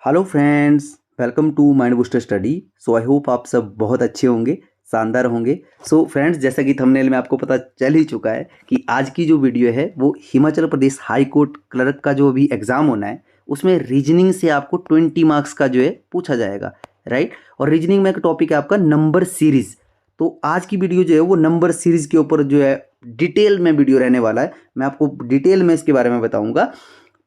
Hello friends, welcome to mind booster study. So I hope आप सब बहुत अच्छे होंगे, शानदार होंगे। सो फ्रेंड्स, जैसा कि थंबनेल में आपको पता चल ही चुका है कि आज की जो वीडियो है वो Himachal Pradesh high court clerk का जो अभी एग्ज़ाम होना है उसमें रीजनिंग से आपको 20 मार्क्स का जो है पूछा जाएगा, राइट। और रीजनिंग में एक टॉपिक है आपका नंबर सीरीज़। तो आज की वीडियो जो है वो नंबर सीरीज़ के ऊपर जो है डिटेल में वीडियो रहने वाला है। मैं आपको डिटेल में इसके बारे में बताऊँगा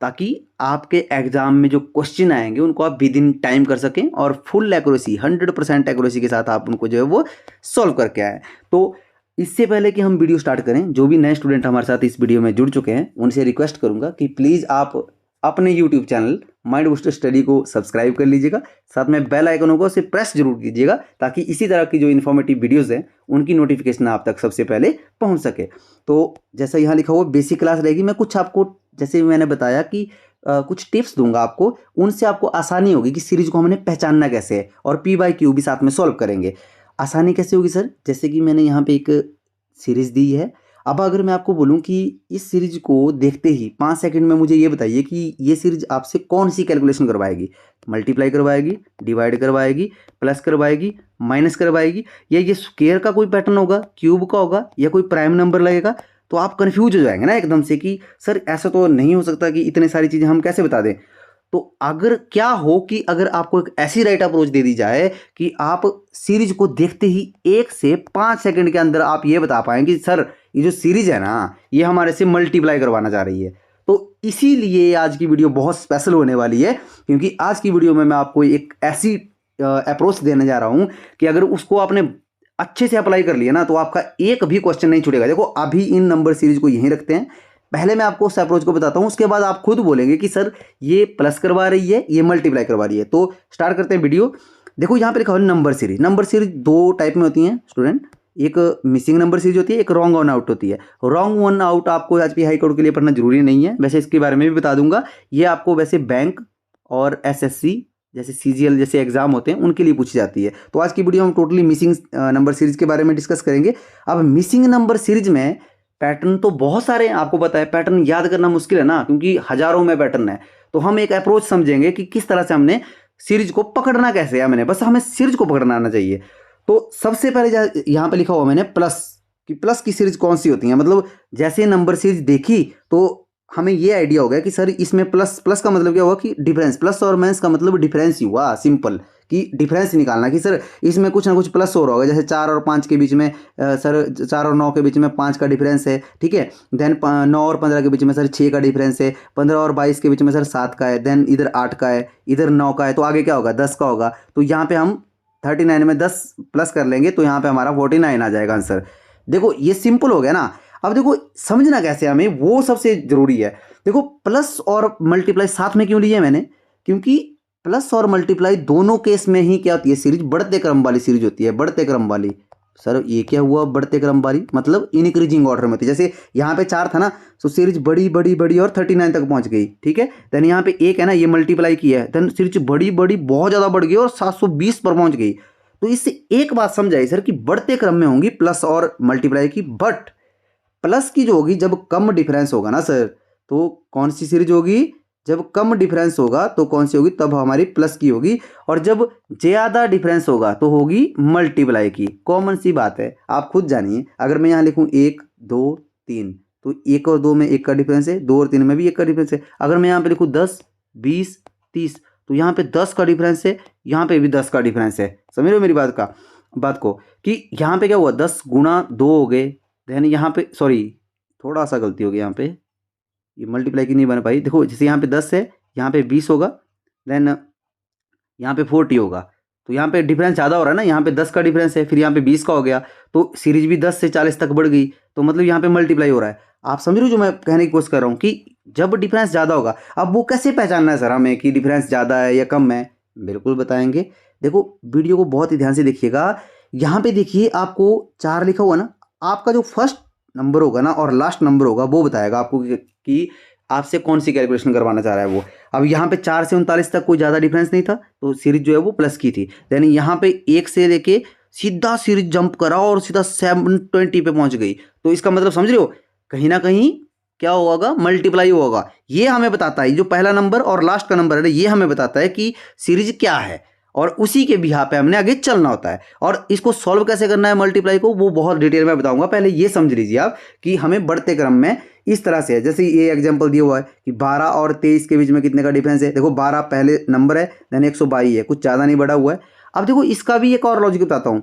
ताकि आपके एग्जाम में जो क्वेश्चन आएंगे उनको आप विद इन टाइम कर सकें और फुल एक्यूरेसी 100% एक्यूरेसी के साथ आप उनको जो है वो सॉल्व करके आए। तो इससे पहले कि हम वीडियो स्टार्ट करें, जो भी नए स्टूडेंट हमारे साथ इस वीडियो में जुड़ चुके हैं उनसे रिक्वेस्ट करूंगा कि प्लीज़ आप अपने YouTube channel mind booster study को सब्सक्राइब कर लीजिएगा, साथ में बेल आइकन को उसे प्रेस जरूर कीजिएगा ताकि इसी तरह की जो इन्फॉर्मेटिव वीडियोज़ हैं उनकी नोटिफिकेशन आप तक सबसे पहले पहुंच सके। तो जैसा यहाँ लिखा हुआ बेसिक क्लास रहेगी, मैं कुछ आपको जैसे मैंने बताया कि कुछ टिप्स दूंगा आपको, उनसे आपको आसानी होगी कि सीरीज को हमने पहचानना कैसे है, और पी बाई क्यू भी साथ में सॉल्व करेंगे। आसानी कैसे होगी सर? जैसे कि मैंने यहाँ पे एक सीरीज दी है। अब अगर मैं आपको बोलूँ कि इस सीरीज को देखते ही 5 सेकंड में मुझे ये बताइए कि ये सीरीज आपसे कौन सी कैलकुलेशन करवाएगी, मल्टीप्लाई करवाएगी, डिवाइड करवाएगी, प्लस करवाएगी, माइनस करवाएगी, या ये स्क्वायर का कोई पैटर्न होगा, क्यूब का होगा, या कोई प्राइम नंबर लगेगा। तो आप कंफ्यूज हो जाएंगे ना एकदम से कि सर ऐसा तो नहीं हो सकता कि इतने सारी चीज़ें हम कैसे बता दें। तो अगर क्या हो कि अगर आपको एक ऐसी राइट अप्रोच दे दी जाए कि आप सीरीज को देखते ही 1 से 5 सेकंड के अंदर आप ये बता पाएंगे कि सर ये जो सीरीज है ना ये हमारे से मल्टीप्लाई करवाना चाह रही है, तो इसीलिए आज की वीडियो बहुत स्पेशल होने वाली है। क्योंकि आज की वीडियो में मैं आपको एक ऐसी अप्रोच देने जा रहा हूं कि अगर उसको आपने अच्छे से अप्लाई कर लिया ना तो आपका एक भी क्वेश्चन नहीं छूटेगा। देखो अभी इन नंबर सीरीज को यहीं रखते हैं, पहले मैं आपको उस अप्रोच को बताता हूं, उसके बाद आप खुद बोलेंगे कि सर ये प्लस करवा रही है, ये मल्टीप्लाई करवा रही है। तो स्टार्ट करते हैं वीडियो। देखो यहाँ पे लिखा हुआ है नंबर सीरीज। नंबर सीरीज दो टाइप में होती हैं स्टूडेंट, एक मिसिंग नंबर सीरीज होती है, एक रॉन्ग वन आउट होती है। रॉन्ग वन आउट आपको एचपी हाई कोर्ट के लिए पढ़ना जरूरी नहीं है, वैसे इसके बारे में भी बता दूंगा। ये आपको वैसे बैंक और एसएससी जैसे सीजीएल जैसे एग्जाम होते हैं उनके लिए पूछी जाती है। तो आज की वीडियो हम टोटली मिसिंग नंबर सीरीज के बारे में डिस्कस करेंगे। अब मिसिंग नंबर सीरीज में पैटर्न तो बहुत सारे हैं, आपको पता है पैटर्न याद करना मुश्किल है ना, क्योंकि हजारों में पैटर्न है। तो हम एक अप्रोच समझेंगे कि किस तरह से हमने सीरीज को पकड़ना कैसे है, मैंने बस हमें सीरीज को पकड़ना आना चाहिए। तो सबसे पहले यहाँ पे लिखा हुआ मैंने प्लस, कि प्लस की सीरीज कौन सी होती है, मतलब जैसे नंबर सीरीज देखी तो हमें ये आइडिया हो गया कि सर इसमें प्लस, प्लस का मतलब क्या हुआ कि डिफरेंस, प्लस और माइनस का मतलब डिफरेंस ही हुआ, सिंपल कि डिफरेंस निकालना कि सर इसमें कुछ ना कुछ प्लस हो रहा होगा। जैसे 4 और 5 के बीच में सर 4 और 9 के बीच में 5 का डिफरेंस है, ठीक है। देन 9 और 15 के बीच में सर 6 का डिफरेंस है, 15 और 22 के बीच में सर 7 का है, देन इधर 8 का है, इधर 9 का है, तो आगे क्या होगा 10 का होगा। तो यहाँ पे हम 39 में 10 प्लस कर लेंगे तो यहाँ पे हमारा 49 आ जाएगा आंसर। देखो ये सिंपल हो गया ना। अब देखो समझना कैसे हमें, वो सबसे जरूरी है। देखो प्लस और मल्टीप्लाई साथ में क्यों लिए मैंने, क्योंकि प्लस और मल्टीप्लाई दोनों केस में ही क्या होती है, सीरीज बढ़ते क्रम वाली सीरीज होती है, बढ़ते क्रम वाली। सर ये क्या हुआ बढ़ते क्रम वाली, मतलब इंक्रीजिंग ऑर्डर में होती है। जैसे यहाँ पे 4 था ना, तो सीरीज बड़ी बड़ी बड़ी और 39 तक पहुंच गई, ठीक है। देन यहाँ पे 1 है ना, ये मल्टीप्लाई किया है, देन सीरीज बड़ी बड़ी बहुत ज़्यादा बढ़ गई और 720 पर पहुंच गई। तो इससे एक बात समझ आई सर कि बढ़ते क्रम में होंगी प्लस और मल्टीप्लाई की, बट प्लस की जो होगी जब कम डिफरेंस होगा ना सर, तो कौन सी सीरीज होगी, जब कम डिफरेंस होगा तो कौन सी होगी, तब हमारी प्लस की होगी। और जब ज़्यादा डिफरेंस होगा तो होगी मल्टीप्लाई की। कॉमन सी बात है, आप खुद जानिए। अगर मैं यहाँ लिखूँ 1 2 3, तो 1 और 2 में 1 का डिफरेंस है, 2 और 3 में भी 1 का डिफरेंस है। अगर मैं यहाँ पे लिखूँ 10 20 30, तो यहाँ पे 10 का डिफरेंस है, यहाँ पे भी 10 का डिफरेंस है। समझ रहे हो मेरी बात को कि यहाँ पे क्या हुआ 10 गुणा 2 हो गए। देन यहाँ पे सॉरी थोड़ा सा गलती हो गई, यहाँ पे ये मल्टीप्लाई की नहीं बन पाई। देखो जैसे यहाँ पे 10 है, यहाँ पे 20 होगा, देन यहाँ पे 40 होगा। तो यहाँ पे डिफरेंस ज़्यादा हो रहा है ना, यहाँ पे 10 का डिफरेंस है, फिर यहाँ पे 20 का हो गया, तो सीरीज भी 10 से 40 तक बढ़ गई। तो मतलब यहाँ पे मल्टीप्लाई हो रहा है। आप समझ रहे हो जो मैं कहने की कोशिश कर रहा हूँ कि जब डिफरेंस ज़्यादा होगा। अब वो कैसे पहचानना है सर हमें कि डिफरेंस ज़्यादा है या कम है, बिल्कुल बताएंगे। देखो वीडियो को बहुत ही ध्यान से देखिएगा। यहाँ पे देखिए आपको 4 लिखा हुआ ना, आपका जो फर्स्ट नंबर होगा ना और लास्ट नंबर होगा वो बताएगा आपको कि आपसे कौन सी कैलकुलेशन करवाना चाह रहा है वो। अब यहाँ पे 4 से 39 तक कोई ज़्यादा डिफरेंस नहीं था, तो सीरीज जो है वो प्लस की थी। यानी यहाँ पे 1 से लेके सीधा सीरीज जंप करा और सीधा 720 पे पहुंच गई। तो इसका मतलब समझ रहे हो, कहीं ना कहीं क्या होगा, मल्टीप्लाई होगा। ये हमें बताता है, जो पहला नंबर और लास्ट का नंबर है ये हमें बताता है कि सीरीज क्या है, और उसी के बिहार पे हमने आगे चलना होता है। और इसको सॉल्व कैसे करना है मल्टीप्लाई को, वो बहुत डिटेल में बताऊंगा। पहले ये समझ लीजिए आप कि हमें बढ़ते क्रम में इस तरह से है, जैसे ये एग्जांपल दिया हुआ है कि 12 और 23 के बीच में कितने का डिफरेंस है। देखो 12 पहले नंबर है, देन 122 है, कुछ ज़्यादा नहीं बढ़ा हुआ है। अब देखो इसका भी एक और लॉजिक बताता हूँ।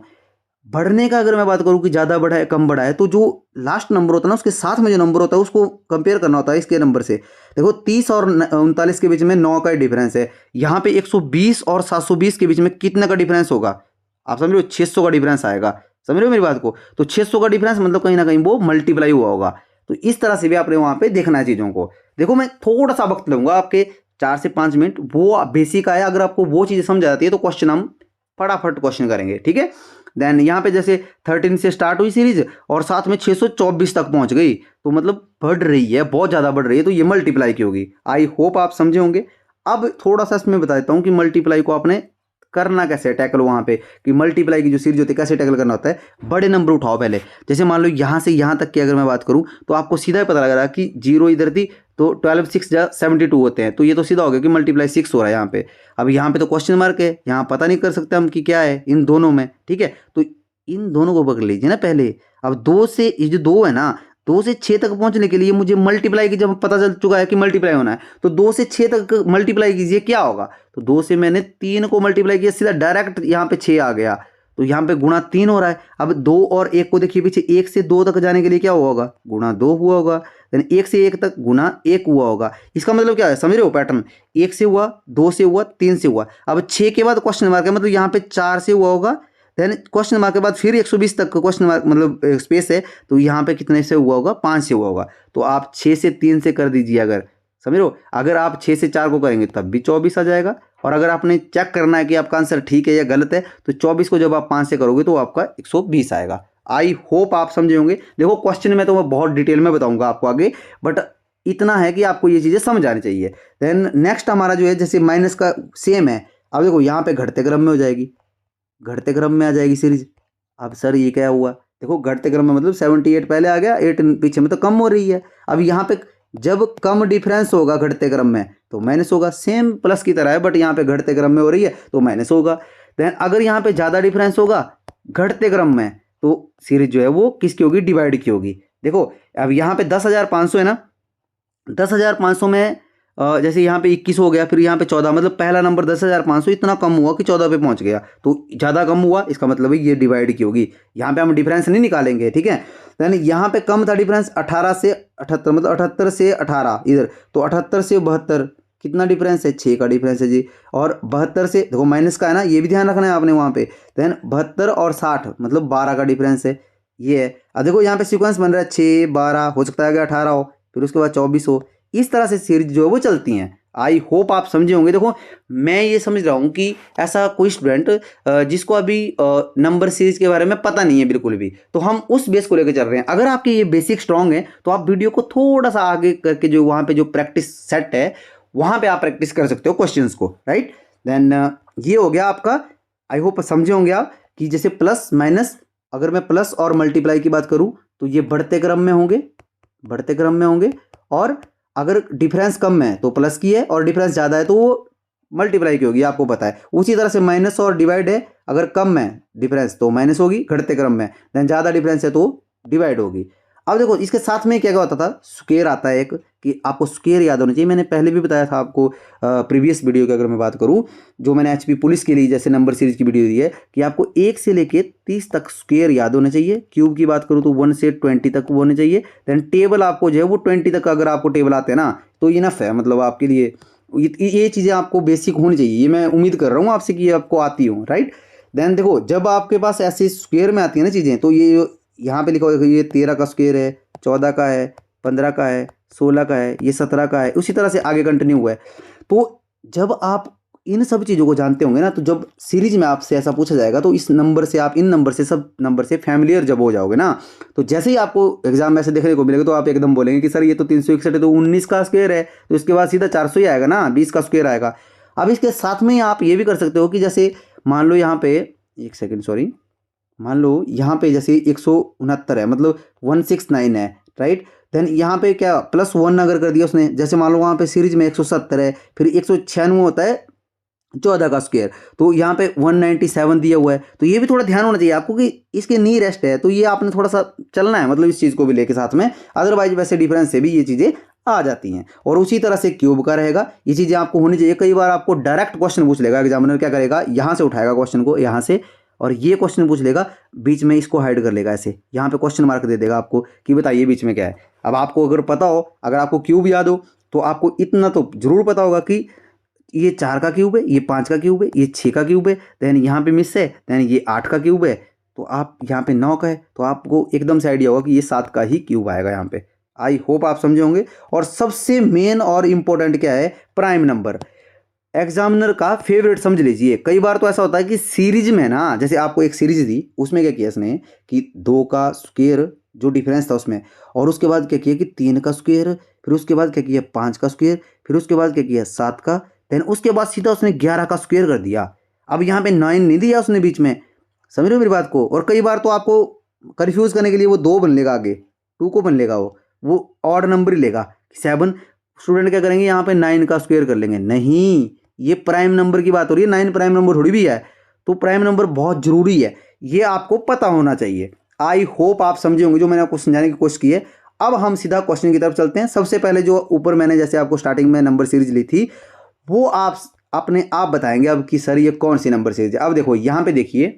बढ़ने का अगर मैं बात करूं कि ज़्यादा बढ़ा है कम बढ़ा है, तो जो लास्ट नंबर होता है ना उसके साथ में जो नंबर होता है उसको कंपेयर करना होता है इसके नंबर से। देखो 30 और 39 के बीच में 9 का डिफरेंस है। यहाँ पे 120 और 720 के बीच में कितने का डिफरेंस होगा, आप समझ रहे हो, 600 का डिफरेंस आएगा। समझ रहे हो मेरी बात को, तो 600 का डिफरेंस मतलब कहीं ना कहीं वो मल्टीप्लाई हुआ होगा। तो इस तरह से भी आपने वहाँ पे देखना है चीज़ों को। देखो मैं थोड़ा सा वक्त लूंगा आपके 4 से 5 मिनट, वो बेसिक आया। अगर आपको वो चीज़ें समझ आती है तो क्वेश्चन हम फटाफट क्वेश्चन करेंगे, ठीक है। देन यहाँ पे जैसे 13 से स्टार्ट हुई सीरीज और साथ में 624 तक पहुंच गई, तो मतलब बढ़ रही है, बहुत ज़्यादा बढ़ रही है, तो ये मल्टीप्लाई की होगी। आई होप आप समझे होंगे। अब थोड़ा सा इसमें बता देता हूँ कि मल्टीप्लाई को आपने करना कैसे है टैकल, वहाँ पे कि मल्टीप्लाई की जो सीरीज होती है कैसे टैकल करना होता है। बड़े नंबर उठाओ पहले, जैसे मान लो यहाँ से यहाँ तक की अगर मैं बात करूँ तो आपको सीधा ही पता लग रहा है कि 0 इधर थी, तो 12 6 जा 72 होते हैं, तो ये तो सीधा हो गया कि मल्टीप्लाई 6 हो रहा है यहाँ पे। अब यहाँ पे तो क्वेश्चन मार्क है, यहाँ पता नहीं कर सकते हम कि क्या है इन दोनों में, ठीक है। तो इन दोनों को पकड़ लीजिए ना पहले। अब 2 से, ये जो 2 है ना, 2 से 6 तक पहुंचने के लिए मुझे मल्टीप्लाई की, जब पता चल चुका है कि मल्टीप्लाई होना है, तो 2 से 6 तक मल्टीप्लाई कीजिए, क्या होगा। तो 2 से मैंने 3 को मल्टीप्लाई किया, सीधा डायरेक्ट यहाँ पे 6 आ गया, तो यहाँ पे गुणा 3 हो रहा है। अब 2 और 1 को देखिए पीछे, 1 से 2 तक जाने के लिए क्या हुआ होगा, गुणा 2 हुआ होगा। देन 1 से 1 तक गुणा 1 हुआ होगा। इसका मतलब क्या है, समझ रहे हो पैटर्न, 1 से हुआ, 2 से हुआ, 3 से हुआ। अब 6 के बाद क्वेश्चन मार्क है, मतलब यहाँ पे 4 से हुआ होगा। देन क्वेश्चन मार्क के बाद फिर 120 तक क्वेश्चन मार्क मतलब स्पेस है, तो यहाँ पे कितने से हुआ होगा, 5 से हुआ होगा। तो आप 6 से 3 से कर दीजिए, अगर समझ लो, अगर आप 6 से 4 को करेंगे तब भी 24 आ जाएगा। और अगर आपने चेक करना है कि आपका आंसर ठीक है या गलत है, तो 24 को जब आप 5 से करोगे तो आपका 120 आएगा। आई होप आप समझे होंगे। देखो क्वेश्चन में तो मैं बहुत डिटेल में बताऊंगा आपको आगे, बट इतना है कि आपको ये चीज़ें समझ आनी चाहिए। देन नेक्स्ट हमारा जो है, जैसे माइनस का सेम है। अब देखो यहाँ पे घटते क्रम में हो जाएगी, घटते क्रम में आ जाएगी सीरीज। अब सर ये क्या हुआ, देखो घटते क्रम में मतलब 78 पहले आ गया, 8 पीछे में, तो कम हो रही है। अब यहाँ पे जब कम डिफरेंस होगा घटते क्रम में तो माइनस होगा, सेम प्लस की तरह है, बट यहाँ पे घटते क्रम में हो रही है तो माइनस होगा। देन अगर यहाँ पे ज़्यादा डिफरेंस होगा घटते क्रम में, तो सीरीज जो है वो किसकी होगी, डिवाइड की होगी। देखो अब यहाँ पे 10,500 है ना, 10,500 में जैसे यहाँ पे 21 हो गया, फिर यहाँ पे 14, मतलब पहला नंबर 10,500 इतना कम हुआ कि 14 पे पहुँच गया, तो ज़्यादा कम हुआ, इसका मतलब है ये डिवाइड की होगी। यहाँ पे हम डिफरेंस नहीं निकालेंगे, ठीक है। यानी यहाँ पे कम था डिफरेंस 18 से 78, मतलब 78 से 18 इधर, तो 78 से 72 कितना डिफरेंस है, 6 का डिफरेंस है जी। और 72 से देखो माइनस का है ना, ये भी ध्यान रखना है आपने वहाँ पे। देन 72 और 60 मतलब 12 का डिफरेंस है, ये है। अब देखो यहाँ पे सीक्वेंस बन रहा है 6 12, हो सकता है कि 18 हो, फिर उसके बाद 24 हो। इस तरह से सीरीज जो है वो चलती हैं। आई होप आप समझे होंगे। देखो मैं ये समझ रहा हूँ कि ऐसा कोई स्टूडेंट जिसको अभी नंबर सीरीज के बारे में पता नहीं है बिल्कुल भी, तो हम उस बेस को लेकर चल रहे हैं। अगर आपके ये बेसिक स्ट्रांग है तो आप वीडियो को थोड़ा सा आगे करके जो वहाँ पे जो प्रैक्टिस सेट है वहाँ पे आप प्रैक्टिस कर सकते हो क्वेश्चंस को, राइट। देन ये हो गया आपका। आई होप समझे होंगे आप कि जैसे प्लस माइनस, अगर मैं प्लस और मल्टीप्लाई की बात करूँ तो ये बढ़ते क्रम में होंगे, बढ़ते क्रम में होंगे। और अगर डिफरेंस कम है तो प्लस की है, और डिफरेंस ज़्यादा है तो वो मल्टीप्लाई की होगी, आपको पता है। उसी तरह से माइनस और डिवाइड है, अगर कम है डिफरेंस तो माइनस होगी घटते क्रम में, देन ज़्यादा डिफरेंस है तो डिवाइड होगी। अब देखो इसके साथ में क्या क्या होता था, स्क्वायर आता है एक, कि आपको स्क्वायर याद होना चाहिए। मैंने पहले भी बताया था आपको प्रीवियस वीडियो की अगर मैं बात करूँ, जो मैंने एचपी पुलिस के लिए जैसे नंबर सीरीज की वीडियो दी है, कि आपको 1 से लेके 30 तक स्क्वायर याद होने चाहिए। क्यूब की बात करूँ तो 1 से 20 तक वो होने चाहिए। देन टेबल आपको जो है वो 20 तक अगर आपको टेबल आते हैं ना तो इनफ है, मतलब आपके लिए ये चीज़ें आपको बेसिक होनी चाहिए। ये मैं उम्मीद कर रहा हूँ आपसे कि ये आपको आती हो, राइट। देन देखो जब आपके पास ऐसे स्क्वायर में आती है ना चीज़ें, तो ये यहाँ पे लिखा हुआ ये 13 का स्क्वायर है, 14 का है, 15 का है, 16 का है, ये 17 का है, उसी तरह से आगे कंटिन्यू हुआ है। तो जब आप इन सब चीज़ों को जानते होंगे ना, तो जब सीरीज में आपसे ऐसा पूछा जाएगा तो इस नंबर से आप इन नंबर से सब नंबर से फैमिलियर जब हो जाओगे ना, तो जैसे ही आपको एग्जाम में ऐसे देखने को मिलेगा तो आप एकदम बोलेंगे कि सर ये तो 361 है, तो 19 का स्क्वायर है, तो इसके बाद सीधा 400 ही आएगा ना, 20 का स्क्वायर आएगा। अब इसके साथ में आप ये भी कर सकते हो कि जैसे मान लो यहाँ पे, एक सेकेंड सॉरी, मान लो यहाँ पे जैसे 169 है, मतलब 169 है, राइट। देन यहाँ पे क्या +1 अगर कर दिया उसने, जैसे मान लो वहाँ पे सीरीज में 170 है, फिर 196 होता है 14 का स्क्वायर, तो यहाँ पे 197 दिया हुआ है। तो ये भी थोड़ा ध्यान होना चाहिए आपको कि इसके नियरेस्ट है, तो ये आपने थोड़ा सा चलना है, मतलब इस चीज़ को भी लेके साथ में, अदरवाइज वैसे डिफरेंस से भी ये चीज़ें आ जाती हैं। और उसी तरह से क्यूब का रहेगा, ये चीज़ें आपको होनी चाहिए। कई बार आपको डायरेक्ट क्वेश्चन पूछ लेगा एग्जामिनर, क्या करेगा, यहाँ से उठाएगा क्वेश्चन को, यहाँ से, और ये क्वेश्चन पूछ लेगा, बीच में इसको हाइड कर लेगा ऐसे, यहाँ पे क्वेश्चन मार्क दे देगा आपको कि बताइए बीच में क्या है। अब आपको अगर पता हो, अगर आपको क्यूब याद हो, तो आपको इतना तो जरूर पता होगा कि ये 4 का क्यूब है, ये 5 का क्यूब है, ये 6 का क्यूब है, देन यहाँ पे मिस है, देन ये 8 का क्यूब है, तो आप यहाँ पे 9 का है, तो आपको एकदम से आइडिया होगा कि ये 7 का ही क्यूब आएगा यहाँ पे। आई होप आप समझे होंगे। और सबसे मेन और इम्पोर्टेंट क्या है, प्राइम नंबर, एग्जामिनर का फेवरेट समझ लीजिए। कई बार तो ऐसा होता है कि सीरीज में ना, जैसे आपको एक सीरीज दी, उसमें क्या किया इसने कि 2 का स्क्वायर जो डिफरेंस था उसमें, और उसके बाद क्या किया कि 3 का स्क्वायर, फिर उसके बाद क्या किया 5 का स्क्वायर, फिर उसके बाद क्या किया 7 का, देन उसके बाद सीधा उसने 11 का स्क्वायर कर दिया। अब यहाँ पे 9 नहीं दिया उसने बीच में, समझ रहे हो मेरी बात को। और कई बार तो आपको कंफ्यूज करने के लिए वो 2 बन लेगा, आगे 2 को बन लेगा, वो ऑड नंबर ही लेगा 7। स्टूडेंट क्या करेंगे, यहाँ पे 9 का स्क्वायर कर लेंगे, नहीं, ये प्राइम नंबर की बात हो रही है, 9 प्राइम नंबर थोड़ी भी है। तो प्राइम नंबर बहुत जरूरी है, ये आपको पता होना चाहिए। आई होप आप समझे होंगे जो मैंने आपको समझाने की कोशिश की है। अब हम सीधा क्वेश्चन की तरफ चलते हैं। सबसे पहले जो ऊपर मैंने जैसे आपको स्टार्टिंग में नंबर सीरीज ली थी, वो आप अपने आप बताएंगे अब कि सर ये कौन सी नंबर सीरीज है। अब देखो यहाँ पे देखिए,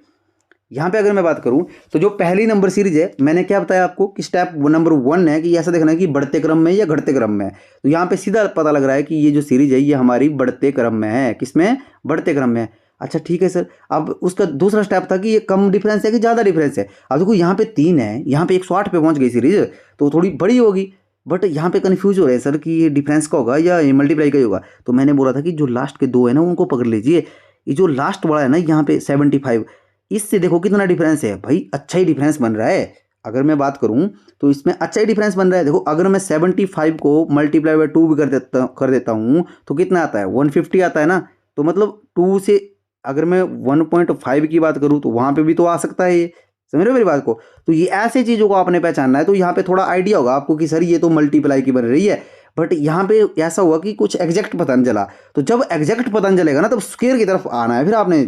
यहाँ पे अगर मैं बात करूं तो जो पहली नंबर सीरीज है, मैंने क्या बताया आपको कि स्टेप नंबर 1 है कि ऐसा देखना है कि बढ़ते क्रम में या घटते क्रम में है। तो यहाँ पे सीधा पता लग रहा है कि ये जो सीरीज है ये हमारी बढ़ते क्रम में है। किसमें, बढ़ते क्रम में। अच्छा ठीक है सर। अब उसका दूसरा स्टेप था कि ये कम डिफरेंस है कि ज़्यादा डिफरेंस है। अब देखो यहाँ पे 3 है, यहाँ पे 108 पे पहुँच गई सीरीज, तो थोड़ी बड़ी होगी, बट यहाँ पे कन्फ्यूज हो रहे हैं सर कि ये डिफरेंस का होगा या ये मल्टीप्लाई का ही होगा। तो मैंने बोला था कि जो लास्ट के 2 है ना उनको पकड़ लीजिए। ये जो लास्ट वाला है ना यहाँ पे 75, इससे देखो कितना डिफरेंस है भाई, अच्छा ही डिफरेंस बन रहा है। अगर मैं बात करूं तो इसमें अच्छा ही डिफरेंस बन रहा है। देखो अगर मैं 75 को मल्टीप्लाई बाय 2 भी कर देता हूं तो कितना आता है, 150 आता है ना। तो मतलब 2 से अगर मैं 1.5 की बात करूं तो वहां पे भी तो आ सकता है ये, समझ रहे हो मेरी बात को। तो ये ऐसे चीज़ों को आपने पहचानना है। तो यहाँ पे थोड़ा आइडिया होगा आपको कि सर ये तो मल्टीप्लाई की बन रही है, बट यहाँ पे ऐसा हुआ कि कुछ एग्जैक्ट पता नहीं चला। तो जब एग्जैक्ट पता नहीं चलेगा ना तब स्क्वायर की तरफ आना है फिर आपने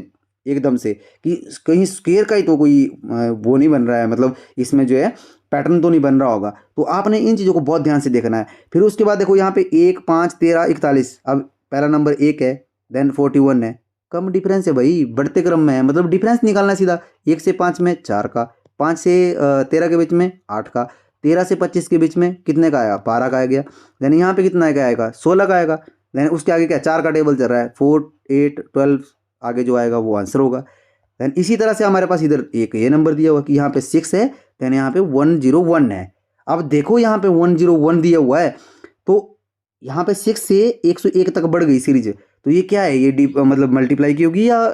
एकदम से, कि कहीं स्क्वायर का ही तो कोई वो नहीं बन रहा है, मतलब इसमें जो है पैटर्न तो नहीं बन रहा होगा। तो आपने इन चीज़ों को बहुत ध्यान से देखना है। फिर उसके बाद देखो यहाँ पे 1, 5, 13, 41। अब पहला नंबर 1 है, देन 41 है, कम डिफरेंस है भाई, बढ़ते क्रम में है, मतलब डिफरेंस निकालना है सीधा। 1 से 5 में 4 का, 5 से 13 के बीच में 8 का, 13 से 25 के बीच में कितने का आएगा, 12 का आ गया। देन यहाँ पे कितना आएगा, 16 का आएगा। देन उसके आगे क्या, 4 का टेबल चल रहा है, 4, 8, 12, आगे जो आएगा वो आंसर होगा। देन इसी तरह से हमारे पास इधर एक ये नंबर दिया हुआ कि यहाँ पे 6 है, देन यहाँ पे 101 है। अब देखो यहाँ पे 101 दिया हुआ है, तो यहाँ पे 6 से 101 तक बढ़ गई सीरीज। तो ये क्या है, ये मतलब मल्टीप्लाई की होगी या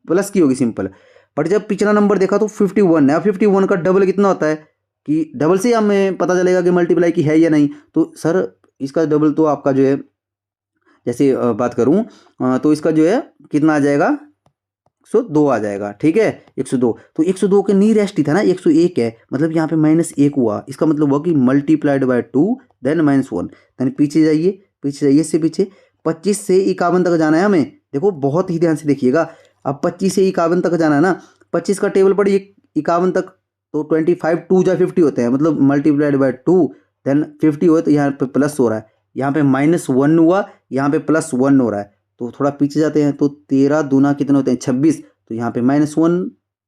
प्लस की होगी, सिंपल। बट जब पिछला नंबर देखा तो 51 है। 51 का डबल कितना होता है, कि डबल से हमें पता चलेगा कि मल्टीप्लाई की है या नहीं। तो सर इसका डबल तो आपका जो है, जैसे बात करूं तो इसका जो है कितना आ जाएगा, 102 आ जाएगा। ठीक है, 102। तो 102 के नियरेस्ट ही था ना, 101 है, मतलब यहाँ पे -1 हुआ। इसका मतलब हुआ कि मल्टीप्लाइड बाय 2 देन -1। देन पीछे जाइए, पीछे जाइए, इससे पीछे 25 से 51 तक जाना है हमें। देखो बहुत ही ध्यान से देखिएगा। अब 25 से 51 तक जाना है ना, 25 का टेबल पढ़िए 51 तक, तो 25 2 जा 50 होते हैं, मतलब मल्टीप्लाइड बाय 2 देन 50 हो, तो यहाँ पे प्लस हो रहा है, यहाँ पे -1 हुआ, यहाँ पे +1 हो रहा है। तो थोड़ा पीछे जाते हैं, तो 13 दूना कितने होते हैं, 26। तो यहाँ पे -1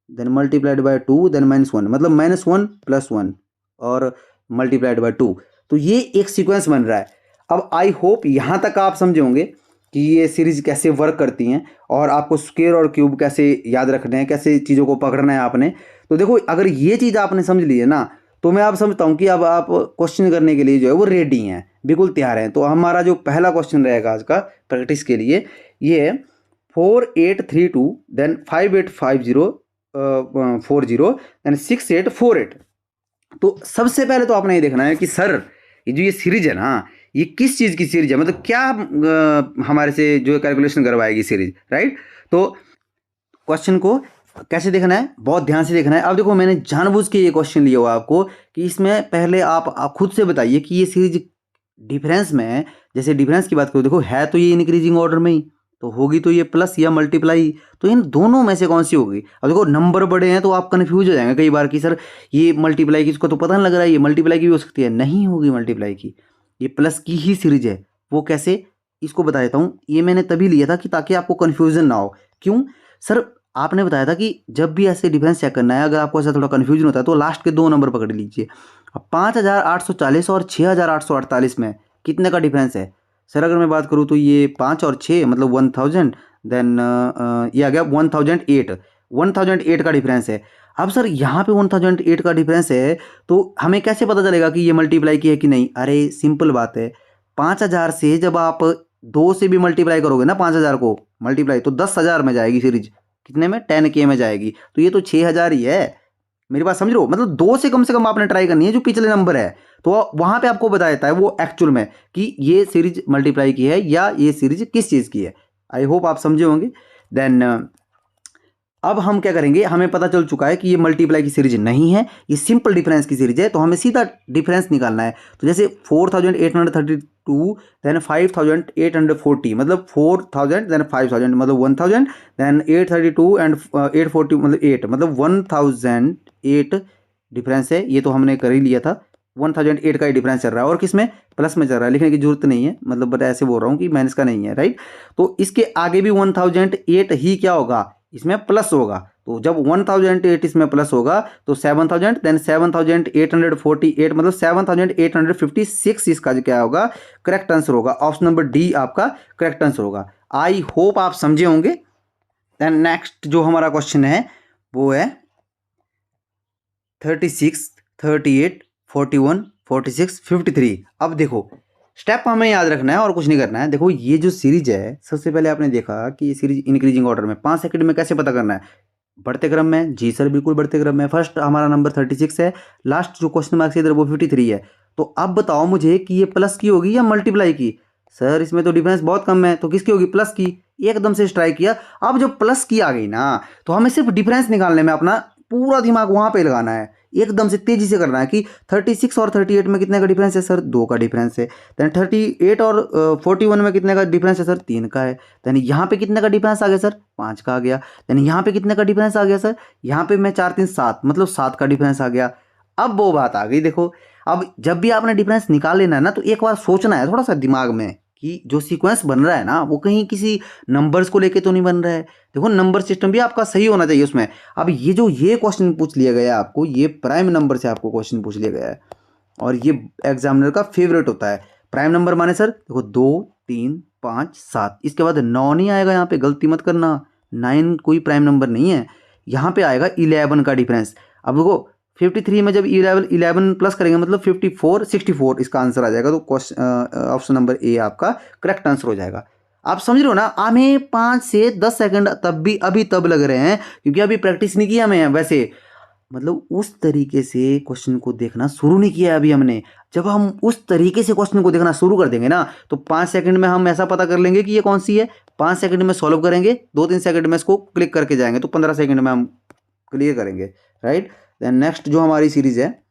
देन मल्टीप्लाइड बाय 2 देन -1, मतलब -1 +1 और मल्टीप्लाइड बाय 2। तो ये एक सीक्वेंस बन रहा है। अब आई होप यहाँ तक आप समझे होंगे कि ये सीरीज कैसे वर्क करती हैं, और आपको स्क्वायर और क्यूब कैसे याद रखने हैं, कैसे चीज़ों को पकड़ना है आपने। तो देखो अगर ये चीज़ आपने समझ ली है ना, तो मैं आप समझता हूँ कि अब आप क्वेश्चन करने के लिए जो है वो रेडी हैं, बिल्कुल तैयार हैं। तो हमारा जो पहला क्वेश्चन रहेगा आज का प्रैक्टिस के लिए, ये है 4832 देन 5850 40 देन 6848। तो सबसे पहले तो आपने ये देखना है कि सर ये जो ये सीरीज है ना, ये किस चीज़ की सीरीज है, मतलब क्या हमारे से जो कैलकुलेशन करवाएगी सीरीज, राइट। तो क्वेश्चन को कैसे देखना है, बहुत ध्यान से देखना है। अब देखो मैंने जानबूझ के ये क्वेश्चन लिया हुआ आपको कि इसमें पहले आप खुद से बताइए कि ये सीरीज डिफरेंस में है। जैसे डिफरेंस की बात करो, देखो है तो ये इंक्रीजिंग ऑर्डर में ही, तो होगी तो ये प्लस या मल्टीप्लाई, तो इन दोनों में से कौन सी होगी। अब देखो नंबर बड़े हैं तो आप कन्फ्यूज हो जाएंगे कई बार कि सर ये मल्टीप्लाई की, इसको तो पता नहीं लग रहा है, ये मल्टीप्लाई की भी हो सकती है, नहीं होगी मल्टीप्लाई की, ये प्लस की ही सीरीज है। वो कैसे, इसको बता देता हूँ। ये मैंने तभी लिया था कि ताकि आपको कन्फ्यूजन ना हो। क्यों सर, आपने बताया था कि जब भी ऐसे डिफरेंस चेक करना है, अगर आपको ऐसा थोड़ा कन्फ्यूजन होता है तो लास्ट के दो नंबर पकड़ लीजिए। अब 5840 और 6848 में कितने का डिफरेंस है सर। अगर मैं बात करूँ तो ये 5 और 6 मतलब 1000, देन ये आ गया 1008 का डिफरेंस है। अब सर यहाँ पे 1008 का डिफरेंस है तो हमें कैसे पता चलेगा कि ये मल्टीप्लाई की है कि नहीं। अरे सिंपल बात है, 5000 से जब आप 2 से भी मल्टीप्लाई करोगे ना, 5000 को मल्टीप्लाई, तो 10,000 में जाएगी सीरीज, कितने में, 10K में जाएगी। तो ये तो 6000 ही है। मेरी बात समझ रहे हो, मतलब 2 से कम आपने ट्राई करनी है जो पिछले नंबर है, तो वहां पे आपको बता देता है वो एक्चुअल में कि ये सीरीज मल्टीप्लाई की है या ये सीरीज किस चीज की है। आई होप आप समझे होंगे। देन अब हम क्या करेंगे, हमें पता चल चुका है कि ये मल्टीप्लाई की सीरीज नहीं है, ये सिंपल डिफरेंस की सीरीज है, तो हमें सीधा डिफरेंस निकालना है। तो जैसे 4832 देन 5840 मतलब 4000 देन 5000 मतलब 1000 देन 832 एंड 840 मतलब 8 मतलब 1008 डिफरेंस है। ये तो हमने कर ही लिया था, 1008 का ही डिफरेंस चल रहा है और किसमें, प्लस में चल रहा है, लिखने की जरूरत नहीं है, मतलब बट ऐसे बोल रहा हूँ कि माइनस का नहीं है, राइट। तो इसके आगे भी 1008 ही क्या होगा, इसमें प्लस होगा। तो जब 1008 इसमें प्लस होगा तो 7000 देन 7848 मतलब 7856 इसका क्या होगा, करेक्ट आंसर होगा। ऑप्शन नंबर डी आपका करेक्ट आंसर होगा। आई होप आप समझे होंगे। देन नेक्स्ट जो हमारा क्वेश्चन है वो है 36, 38, 41, 46, 53। अब देखो स्टेप हमें याद रखना है और कुछ नहीं करना है। देखो ये जो सीरीज है, सबसे पहले आपने देखा कि ये सीरीज इंक्रीजिंग ऑर्डर में, 5 सेकंड में कैसे पता करना है, बढ़ते क्रम में। जी सर बिल्कुल बढ़ते क्रम में। फर्स्ट हमारा नंबर 36 है, लास्ट जो क्वेश्चन मार्क्स इधर वो 53 है। तो अब बताओ मुझे कि ये प्लस की होगी या मल्टीप्लाई की। सर इसमें तो डिफरेंस बहुत कम है, तो किसकी होगी, प्लस की। एकदम से स्ट्राइक किया। अब जब प्लस की आ गई ना तो हमें सिर्फ डिफरेंस निकालने में अपना पूरा दिमाग वहां पे लगाना है, एकदम से तेजी से करना है कि 36 और 38 में कितने का डिफरेंस है सर, 2 का डिफरेंस है। देन 38 और 41 में कितने का डिफरेंस है सर, 3 का है। देन यहाँ पे कितने का डिफरेंस आ गया सर, 5 का आ गया। देन यहाँ पे कितने का डिफरेंस आ गया सर, यहाँ पे मैं 4 3 7 मतलब 7 का डिफरेंस आ गया। अब वो बात आ गई, देखो अब जब भी आपने डिफरेंस निकाल लेना है ना तो एक बार सोचना है थोड़ा सा दिमाग में कि जो सीक्वेंस बन रहा है ना वो कहीं किसी नंबर्स को लेके तो नहीं बन रहा है। देखो नंबर सिस्टम भी आपका सही होना चाहिए उसमें। अब ये क्वेश्चन पूछ लिया गया है आपको, ये प्राइम नंबर से आपको क्वेश्चन पूछ लिया गया है और ये एग्जामिनर का फेवरेट होता है। प्राइम नंबर माने सर देखो 2 3 5 7, इसके बाद 9 नहीं आएगा, यहाँ पे गलती मत करना, 9 कोई प्राइम नंबर नहीं है। यहाँ पे आएगा 11 का डिफरेंस। अब देखो 53 में जब 11 प्लस करेंगे मतलब 54 64 इसका आंसर आ जाएगा। तो ऑप्शन नंबर ए आपका करेक्ट आंसर हो जाएगा। आप समझ रहे हो ना, हमें 5 से 10 सेकंड तब लग रहे हैं क्योंकि अभी प्रैक्टिस नहीं किया हमें, वैसे मतलब उस तरीके से क्वेश्चन को देखना शुरू नहीं किया अभी हमने। जब हम उस तरीके से क्वेश्चन को देखना शुरू कर देंगे ना तो 5 सेकंड में हम ऐसा पता कर लेंगे कि ये कौन सी है। 5 सेकंड में सॉल्व करेंगे, 2-3 सेकंड में इसको क्लिक करके जाएंगे तो 15 सेकंड में हम क्लियर करेंगे, राइट। देन नेक्स्ट जो हमारी सीरीज है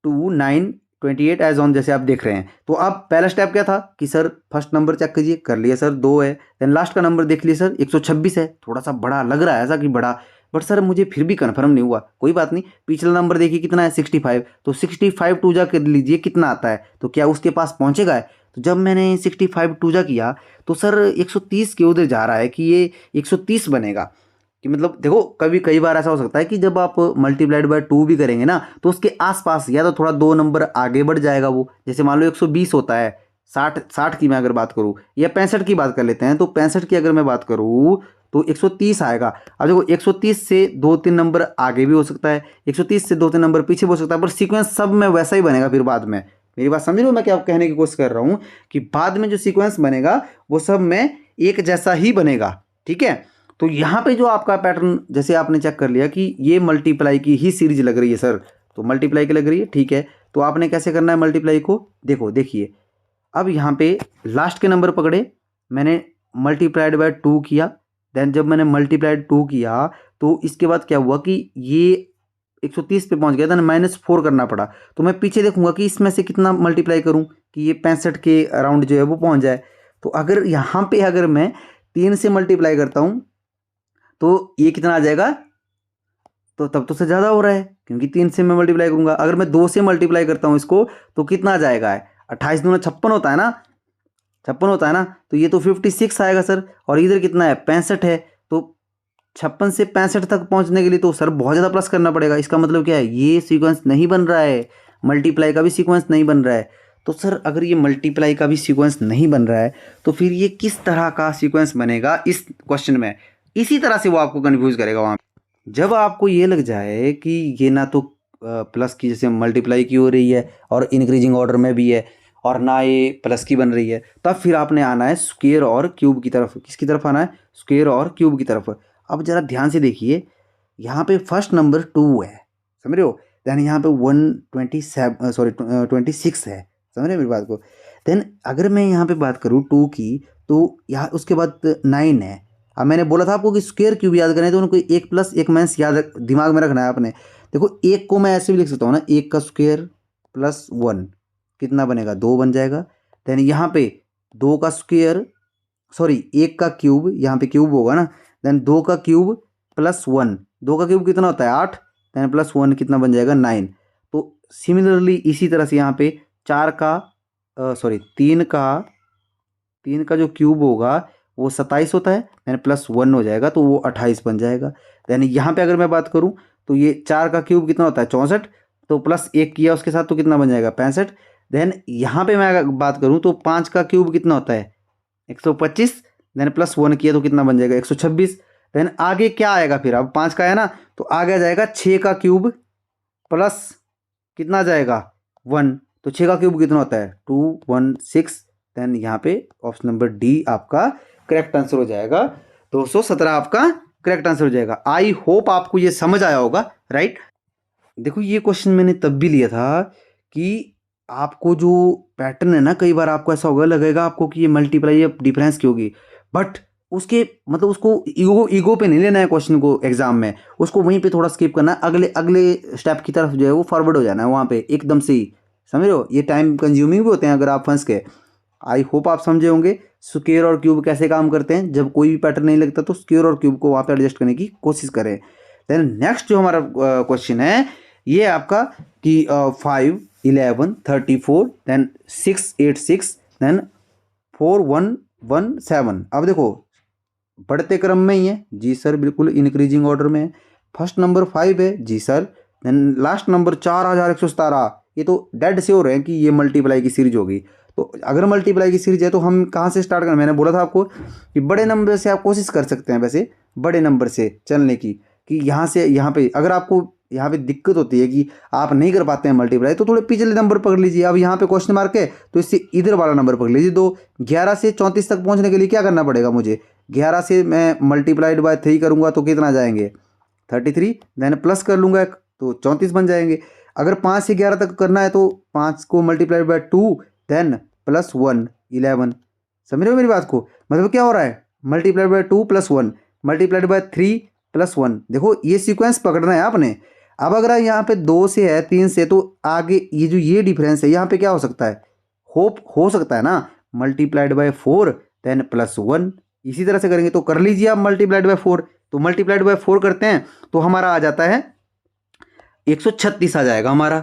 2928 एज ऑन, जैसे आप देख रहे हैं। तो अब पहला स्टेप क्या था कि सर फर्स्ट नंबर चेक कीजिए, कर लिया सर 2 है। देन लास्ट का नंबर देख लिए सर 126 है, थोड़ा सा बड़ा लग रहा है ऐसा कि बड़ा, बट सर मुझे फिर भी कन्फर्म नहीं हुआ, कोई बात नहीं। पिछला नंबर देखिए कितना है 65, तो 65 टू जा कर लीजिए कितना आता है, तो क्या उसके पास पहुंचेगा। तो जब मैंने 65 टू जा किया तो सर 130 के उधर जा रहा है कि ये 130 बनेगा। कि मतलब देखो कई बार ऐसा हो सकता है कि जब आप मल्टीप्लाइड बाय 2 भी करेंगे ना तो उसके आसपास या तो थोड़ा 2 नंबर आगे बढ़ जाएगा वो। जैसे मान लो 120 होता है, 60 की मैं अगर बात करूँ या 65 की बात कर लेते हैं, तो 65 की अगर मैं बात करूँ तो 130 आएगा। अब देखो 130 से 2-3 नंबर आगे भी हो सकता है, 130 से 2-3 नंबर पीछे भी हो सकता है, पर सीक्वेंस सब में वैसा ही बनेगा फिर बाद में। मेरी बात समझ रहे हो मैं क्या कहने की कोशिश कर रहा हूँ कि बाद में जो सीक्वेंस बनेगा वो सब में एक जैसा ही बनेगा, ठीक है। तो यहाँ पे जो आपका पैटर्न जैसे आपने चेक कर लिया कि ये मल्टीप्लाई की ही सीरीज लग रही है सर, तो मल्टीप्लाई की लग रही है, ठीक है। तो आपने कैसे करना है मल्टीप्लाई को, देखिए अब यहाँ पे लास्ट के नंबर पकड़े, मैंने मल्टीप्लाइड बाय 2 किया, देन जब मैंने मल्टीप्लाइड 2 किया तो इसके बाद क्या हुआ कि ये 130 पे पहुंच गया था, -4 करना पड़ा। तो मैं पीछे देखूंगा कि इसमें से कितना मल्टीप्लाई करूं कि ये 65 के अराउंड जो है वो पहुंच जाए। तो अगर यहाँ पे अगर मैं 3 से मल्टीप्लाई करता हूं तो ये कितना आ जाएगा, तो तब तो से ज़्यादा हो रहा है क्योंकि 3 से मैं मल्टीप्लाई करूंगा। अगर मैं 2 से मल्टीप्लाई करता हूँ इसको तो कितना आ जाएगा, 28 दूना 56 होता है ना, 56 होता है ना, तो ये तो 56 आएगा सर। और इधर कितना है, 65 है। तो 56 से 65 तक पहुंचने के लिए तो सर बहुत ज़्यादा प्लस करना पड़ेगा। इसका मतलब क्या है, ये सीक्वेंस नहीं बन रहा है, मल्टीप्लाई का भी सीक्वेंस नहीं बन रहा है। तो सर अगर ये मल्टीप्लाई का भी सीक्वेंस नहीं बन रहा है तो फिर ये किस तरह का सीक्वेंस बनेगा इस क्वेश्चन में, इसी तरह से वो आपको कन्फ्यूज करेगा वहाँ। जब आपको ये लग जाए कि ये ना तो प्लस की जैसे मल्टीप्लाई की हो रही है और इंक्रीजिंग ऑर्डर में भी है और ना ये प्लस की बन रही है, तब फिर आपने आना है स्क्वायर और क्यूब की तरफ। किसकी तरफ आना है, स्क्वायर और क्यूब की तरफ। अब जरा ध्यान से देखिए, यहाँ पे फर्स्ट नंबर 2 है, समझ रहे हो, देन यहाँ पे 26 है, समझ रहे हो मेरी बात को। देन अगर मैं यहाँ पे बात करूँ 2 की तो यहाँ उसके बाद 9 है। अब मैंने बोला था आपको कि स्क्वायर क्यूब याद करें तो उनको 1 प्लस 1 माइनस दिमाग में रखना है आपने। देखो 1 को मैं ऐसे भी लिख सकता हूँ ना, 1 का स्क्वायर प्लस 1 कितना बनेगा, 2 बन जाएगा। देन यहाँ पे 2 का स्क्वायर, सॉरी 1 का क्यूब, यहाँ पे क्यूब होगा ना, देन 2 का क्यूब प्लस 1, 2 का क्यूब कितना होता है 8, देन प्लस 1 कितना बन जाएगा 9। तो सिमिलरली इसी तरह से यहाँ पे 4 का सॉरी 3 का जो क्यूब होगा वो 27 होता है, देन प्लस 1 हो जाएगा तो वो 28 बन जाएगा। देन यहाँ पे अगर मैं बात करूँ तो ये 4 का क्यूब कितना होता है 64, तो प्लस 1 किया उसके साथ तो कितना बन जाएगा 65। देन यहाँ पे मैं अगर बात करूँ तो 5 का क्यूब कितना होता है 125, देन प्लस 1 किया तो कितना बन जाएगा 126। देन आगे क्या आएगा फिर, अब 5 का है ना तो आगे आ जाएगा 6 का क्यूब प्लस कितना आ जाएगा 1, तो 6 का क्यूब कितना होता है 216। देन यहाँ पे ऑप्शन नंबर डी आपका करेक्ट आंसर हो जाएगा, 217 आपका करेक्ट आंसर हो जाएगा। आई होप आपको ये समझ आया होगा, राइट। देखो ये क्वेश्चन मैंने तब भी लिया था कि आपको जो पैटर्न है ना, कई बार आपको ऐसा होगा लगेगा आपको कि ये मल्टीप्लाई या डिफरेंस की होगी, बट उसके मतलब उसको ईगो पे नहीं लेना है क्वेश्चन को एग्जाम में, उसको वहीं पे थोड़ा स्किप करना है, अगले अगले स्टेप की तरफ जो है वो फॉरवर्ड हो जाना है वहाँ पे एकदम से ही, समझ रहे हो। ये टाइम कंज्यूमिंग भी होते हैं अगर आप फंस के। आई होप आप समझे होंगे स्क्वायर और क्यूब कैसे काम करते हैं। जब कोई भी पैटर्न नहीं लगता तो स्क्वायर और क्यूब को वहाँ पे एडजस्ट करने की कोशिश करें। देन नेक्स्ट जो हमारा क्वेश्चन है ये आपका कि 5 11 34 देन 6 8 6 देन 4 1 1 7। अब देखो बढ़ते क्रम में ही है जी सर, बिल्कुल इंक्रीजिंग ऑर्डर में है। फर्स्ट नंबर 5 है जी सर, देन लास्ट नंबर 4117, ये तो डेड श्योर है कि ये मल्टीप्लाई की सीरीज होगी। तो अगर मल्टीप्लाई की सीरीज है तो हम कहाँ से स्टार्ट करें, मैंने बोला था आपको कि बड़े नंबर से आप कोशिश कर सकते हैं वैसे बड़े नंबर से चलने की, कि यहाँ से यहाँ पे अगर आपको यहाँ पे दिक्कत होती है कि आप नहीं कर पाते हैं मल्टीप्लाई तो थोड़े पिछले नंबर पकड़ लीजिए। अब यहाँ पे क्वेश्चन मार्क है तो इससे इधर वाला नंबर पकड़ लीजिए। 11 से 34 तक पहुँचने के लिए क्या करना पड़ेगा मुझे, 11 से मैं मल्टीप्लाइड बाय 3 करूँगा तो कितना जाएंगे 33, देन प्लस कर लूँगा तो 34 बन जाएंगे। अगर 5 से 11 तक करना है तो 5 को मल्टीप्लाइड बाय 2 देन प्लस 1 11। समझ रहे हो मेरी बात को, मतलब क्या हो रहा है multiplied by 2 plus 1 multiplied bye 3 plus 1। देखो ये सीक्वेंस पकड़ना है आपने। अब अगर यहाँ पे 2 से है 3 से तो आगे ये जो ये डिफरेंस है यहाँ पे क्या हो सकता है, होप हो सकता है ना मल्टीप्लाइड बाय 4 देन प्लस 1। इसी तरह से करेंगे तो कर लीजिए आप मल्टीप्लाइड बाय 4, तो मल्टीप्लाइड बाय 4 करते हैं तो हमारा आ जाता है 136 आ जाएगा हमारा।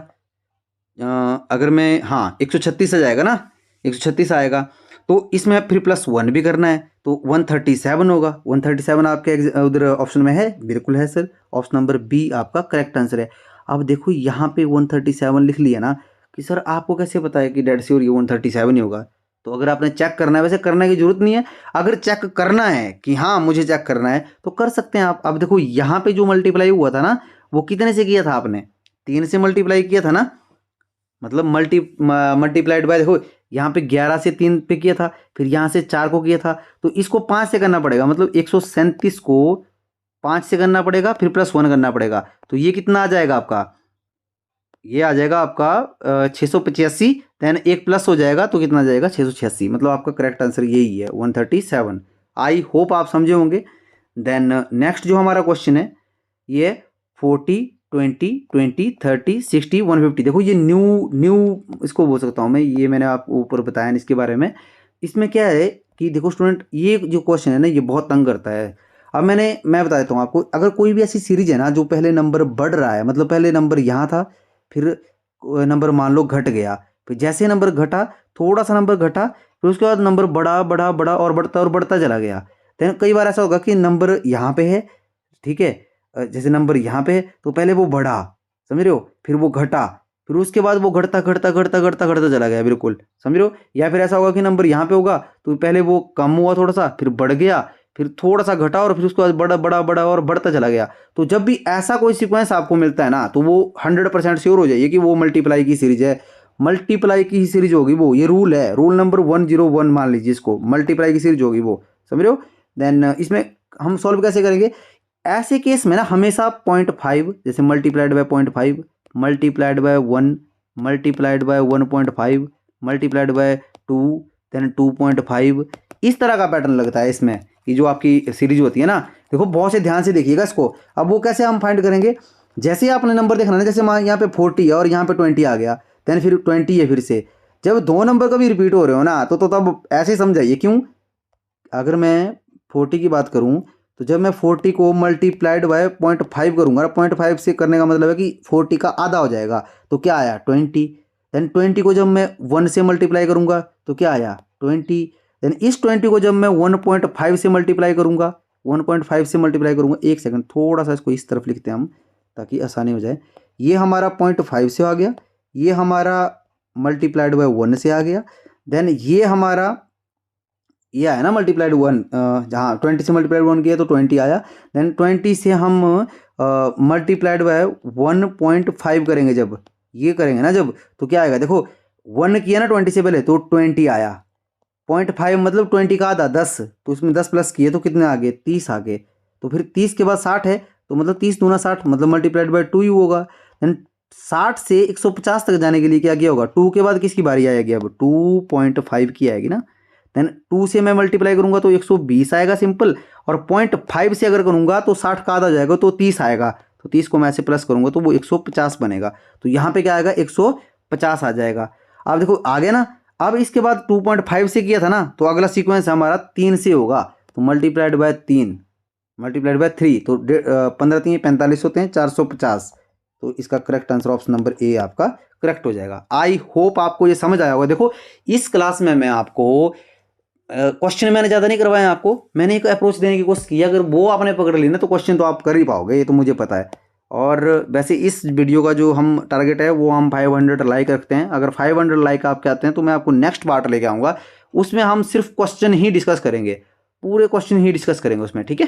अगर मैं हाँ 136 आ जाएगा ना, 136 आएगा। तो इसमें फिर प्लस 1 भी करना है तो 137 होगा। 137 आपके उधर ऑप्शन में है, बिल्कुल है सर, ऑप्शन नंबर बी आपका करेक्ट आंसर है। अब देखो यहाँ पे 137 लिख लिया ना, कि सर आपको कैसे पता है कि डेड श्योर ये 137 ही होगा। तो अगर आपने चेक करना है, वैसे करने की जरूरत नहीं है, अगर चेक करना है कि हाँ मुझे चेक करना है तो कर सकते हैं आप। अब देखो यहाँ पे जो मल्टीप्लाई हुआ था ना वो कितने से किया था आपने, 3 से मल्टीप्लाई किया था ना, मतलब मल्टीप्लाइड बाय देखो यहाँ पे 11 से 3 पे किया था, फिर यहाँ से 4 को किया था, तो इसको 5 से करना पड़ेगा, मतलब 137 को 5 से करना पड़ेगा फिर प्लस 1 करना पड़ेगा। तो ये कितना आ जाएगा आपका, ये आ जाएगा आपका 685, देन 1 प्लस हो जाएगा तो कितना आ जाएगा 686, मतलब आपका करेक्ट आंसर यही है 137। आई होप आप समझे होंगे। देन नेक्स्ट जो हमारा क्वेश्चन है ये 40 20 20 30 60 150। देखो ये न्यू इसको बोल सकता हूँ मैं, ये मैंने आपको ऊपर बताया इसके बारे में। इसमें क्या है कि देखो स्टूडेंट, ये जो क्वेश्चन है ना ये बहुत तंग करता है। अब मैं बता देता हूँ आपको, अगर कोई भी ऐसी सीरीज है ना जो पहले नंबर बढ़ रहा है, मतलब पहले नंबर यहाँ था, फिर नंबर मान लो घट गया, फिर जैसे नंबर घटा, थोड़ा सा नंबर घटा, फिर उसके बाद नंबर बढ़ा बढ़ा बढ़ा और बढ़ता चला गया। तो कई बार ऐसा होगा कि नंबर यहाँ पे है, ठीक है, जैसे नंबर यहाँ पे है तो पहले वो बढ़ा, समझ रहे हो, फिर वो घटा, फिर उसके बाद वो घटता चला गया, बिल्कुल समझ रहे हो। या फिर ऐसा होगा कि नंबर यहाँ पे होगा तो पहले वो कम हुआ थोड़ा सा, फिर बढ़ गया, फिर थोड़ा सा घटा और फिर उसके बाद बड़ा बड़ा बड़ा और बढ़ता चला गया। तो जब भी ऐसा कोई सीक्वेंस आपको मिलता है ना तो वो 100% श्योर हो जाइए कि वो मल्टीप्लाई की सीरीज है। मल्टीप्लाई की सीरीज होगी वो, ये रूल है, रूल नंबर 101 मान लीजिए इसको, मल्टीप्लाई की सीरीज होगी वो, समझ रहे हो। देन इसमें हम सॉल्व कैसे करेंगे, ऐसे केस में ना हमेशा 0.5, जैसे multiplied by 0.5 multiplied by 1 multiplied by 1.5 multiplied by 2 then 2.5, इस तरह का पैटर्न लगता है इसमें। ये जो आपकी सीरीज होती है ना, देखो बहुत से ध्यान से देखिएगा इसको। अब वो कैसे हम फाइंड करेंगे, जैसे ही आपने नंबर देखना ना, जैसे यहाँ पे 40 है और यहाँ पे 20 आ गया, देन फिर 20 है, फिर से जब दो नंबर कभी रिपीट हो रहे हो ना तो तब ऐसे ही समझाइए। क्यों, अगर मैं 40 की बात करूं तो जब मैं 40 को मल्टीप्लाइड बाय 0.5 करूंगा, 0.5 से करने का मतलब है कि 40 का आधा हो जाएगा, तो क्या आया 20। देन 20 को जब मैं 1 से मल्टीप्लाई करूंगा तो क्या आया 20। देन इस 20 को जब मैं 1.5 से मल्टीप्लाई करूंगा, 1.5 से मल्टीप्लाई करूंगा, एक सेकंड थोड़ा सा इसको इस तरफ लिखते हैं हम ताकि आसानी हो जाए। ये हमारा 0.5 से आ गया, ये हमारा मल्टीप्लाइड बाय 1 से आ गया, देन ये हमारा ये आया ना मल्टीप्लाइड 1, जहाँ 20 से मल्टीप्लाइड 1 किया तो 20 आया। देन 20 से हम मल्टीप्लाइड बाय 1.5 करेंगे, जब ये करेंगे ना जब, तो क्या आएगा, देखो 1 किया ना 20 से पहले तो 20 आया, 0.5 मतलब 20 का आधा 10, तो इसमें 10 प्लस किए तो कितने आ गए 30 आ गए। तो फिर 30 के बाद 60 है तो मतलब 30 दूना 60 मतलब मल्टीप्लाइड बाय 2 ही होगा। देन 60 से 150 तक जाने के लिए क्या किया होगा, 2 के बाद किसकी बारी आएगी, अब 2.5 की आएगी ना। देन 2 से मैं मल्टीप्लाई करूंगा तो 120 आएगा सिंपल, और 0.5 से अगर करूंगा तो 60 का आधा जाएगा तो 30 आएगा, तो 30 को मैं ऐसे प्लस करूंगा तो वो 150 बनेगा। तो यहाँ पे क्या आएगा 150 आ जाएगा। अब देखो आ गया ना। अब इसके बाद 2.5 से किया था ना, तो अगला सीक्वेंस हमारा 3 से होगा, तो मल्टीप्लाइड बाय 3 मल्टीप्लाइड बाय 3 तो 15 3 45 होते हैं 450। तो इसका correct answer option number A आपका करेक्ट हो जाएगा। आई होप आपको ये समझ आया होगा। देखो इस क्लास में मैं आपको क्वेश्चन मैंने ज़्यादा नहीं करवाया आपको, मैंने एक अप्रोच देने की कोशिश की, अगर वो आपने पकड़ ली ना तो क्वेश्चन तो आप कर ही पाओगे, ये तो मुझे पता है। और वैसे इस वीडियो का जो हम टारगेट है वो हम 500 लाइक रखते हैं। अगर 500 लाइक आपके आते हैं तो मैं आपको नेक्स्ट पार्ट लेके आऊँगा, उसमें हम सिर्फ क्वेश्चन ही डिस्कस करेंगे, पूरे क्वेश्चन ही डिस्कस करेंगे उसमें, ठीक है।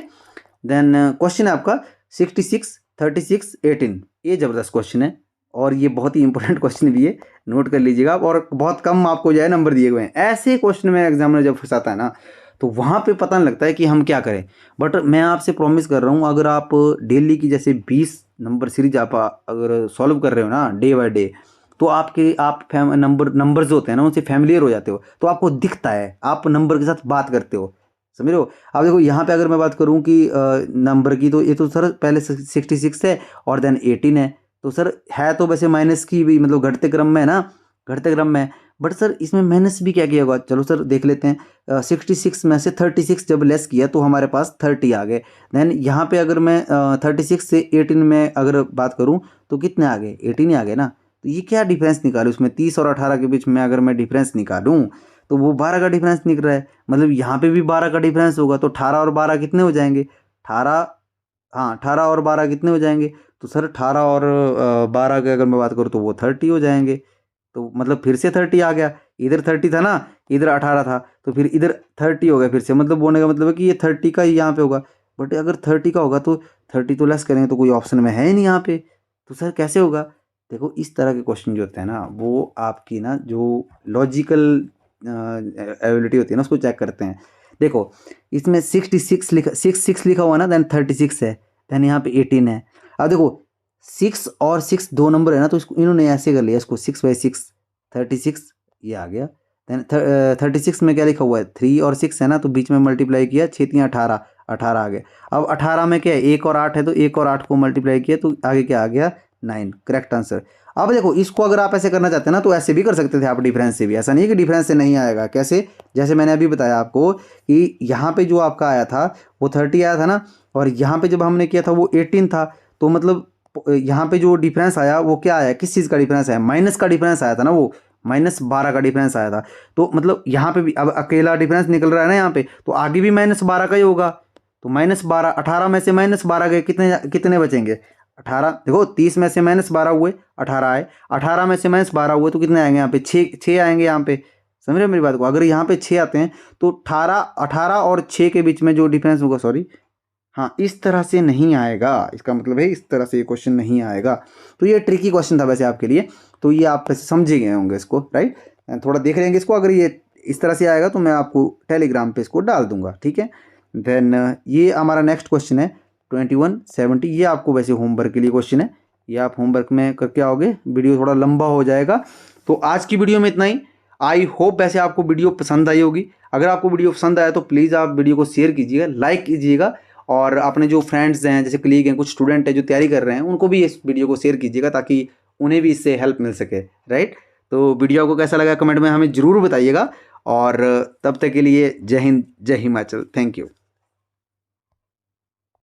देन क्वेश्चन है आपका 66 36 18, ये ज़बरदस्त क्वेश्चन है और ये बहुत ही इंपॉर्टेंट क्वेश्चन भी है, नोट कर लीजिएगा। और बहुत कम आपको जो है नंबर दिए हुए हैं, ऐसे क्वेश्चन में एग्जामिनर जब फंसाता है ना तो वहाँ पे पता नहीं लगता है कि हम क्या करें। बट मैं आपसे प्रॉमिस कर रहा हूँ, अगर आप डेली की जैसे 20 नंबर सीरीज आप अगर सॉल्व कर रहे हो ना डे बाय डे, तो आप नंबर्स होते हैं ना उनसे फैमिलियर हो जाते हो, तो आपको दिखता है, आप नंबर के साथ बात करते हो, समझ रहे हो। अब देखो यहाँ पे अगर मैं बात करूँ कि नंबर की, तो ये तो सर पहले 66 है और देन 18 है, तो सर है तो वैसे माइनस की भी, मतलब घटते क्रम में है ना, घटते क्रम में। बट सर इसमें माइनस भी क्या किया होगा, चलो सर देख लेते हैं। 66 में से 36 जब लेस किया तो हमारे पास 30 आ गए। देन यहाँ पे अगर मैं 36 से 18 में अगर बात करूँ तो कितने आ गए, 18 ही आ गए ना। तो ये क्या डिफरेंस निकालूँ इसमें, 30 और 18 के बीच में अगर मैं डिफरेंस निकालूँ तो वो 12 का डिफरेंस निकल रहा है, मतलब यहाँ पे भी 12 का डिफरेंस होगा। तो 18 और 12 कितने हो जाएंगे, 18, हाँ 18 और 12 कितने हो जाएंगे, तो सर 18 और 12 की अगर मैं बात करूँ तो वो 30 हो जाएंगे। तो मतलब फिर से 30 आ गया, इधर 30 था ना, इधर 18 था, तो फिर इधर 30 हो गया फिर से, मतलब बोलने का मतलब है कि ये 30 का ही यहाँ पे होगा। बट अगर 30 का होगा तो 30 तो लेस करेंगे तो कोई ऑप्शन में है ही नहीं यहाँ पे, तो सर कैसे होगा। देखो इस तरह के क्वेश्चन जो होते हैं ना वो आपकी ना जो लॉजिकल एबिलिटी होती है ना उसको चेक करते हैं। देखो इसमें 66 लिखा हुआ ना, देन 36 है, देन यहाँ पे 18 है। अब देखो 6 और 6 दो नंबर है ना, तो इसको इन्होंने ऐसे कर लिया, इसको 6/6 36 ये आ गया। देन 36 में क्या लिखा हुआ है 3 और 6 है ना, तो बीच में मल्टीप्लाई किया, 6 3 18, 18 आ गया। अब 18 में क्या है, 1 और 8 है, तो 1 और 8 को मल्टीप्लाई किया तो आगे क्या आ गया 9, करेक्ट आंसर। अब देखो इसको अगर आप ऐसे करना चाहते हैं ना तो ऐसे भी कर सकते थे आप, डिफरेंस से भी। ऐसा नहीं है कि डिफरेंस से नहीं आएगा। कैसे, जैसे मैंने अभी बताया आपको कि यहाँ पे जो आपका आया था वो 30 आया था ना, और यहाँ पे जब हमने किया था वो 18 था, तो मतलब यहाँ पे जो डिफरेंस आया वो क्या आया, किस चीज़ का डिफरेंस आया, माइनस का डिफरेंस आया था ना, वो -12 का डिफरेंस आया था। तो मतलब यहाँ पे भी अब अकेला डिफरेंस निकल रहा है ना यहाँ पे, तो आगे भी -12 का ही होगा। तो -12, 18 में से -12 गए, कितने कितने बचेंगे 18। देखो 30 में से -12 हुए, 18 आए, 18 में से -12 हुए तो कितने आएंगे यहाँ पे, 6 आएंगे यहाँ पे। समझ रहे हो मेरी बात को, अगर यहाँ पे 6 आते हैं तो 18 और 6 के बीच में जो डिफरेंस होगा, सॉरी हाँ, इस तरह से नहीं आएगा। इसका मतलब है इस तरह से ये क्वेश्चन नहीं आएगा। तो ये ट्रिकी क्वेश्चन था वैसे आपके लिए, तो ये आप वैसे समझे गए होंगे इसको, राइट। थोड़ा देख लेंगे इसको, अगर ये इस तरह से आएगा तो मैं आपको टेलीग्राम पे इसको डाल दूंगा, ठीक है। देन ये हमारा नेक्स्ट क्वेश्चन है 2170। ये आपको वैसे होमवर्क के लिए क्वेश्चन है, ये आप होमवर्क में करके आओगे, वीडियो थोड़ा लंबा हो जाएगा। तो आज की वीडियो में इतना ही। आई होप वैसे आपको वीडियो पसंद आई होगी। अगर आपको वीडियो पसंद आया तो प्लीज़ आप वीडियो को शेयर कीजिएगा, लाइक कीजिएगा, और अपने जो फ्रेंड्स हैं, जैसे कलीग हैं, कुछ स्टूडेंट हैं जो तैयारी कर रहे हैं, उनको भी इस वीडियो को शेयर कीजिएगा ताकि उन्हें भी इससे हेल्प मिल सके, राइट। तो वीडियो को कैसा लगा कमेंट में हमें ज़रूर बताइएगा, और तब तक के लिए जय हिंद, जय हिमाचल, थैंक यू।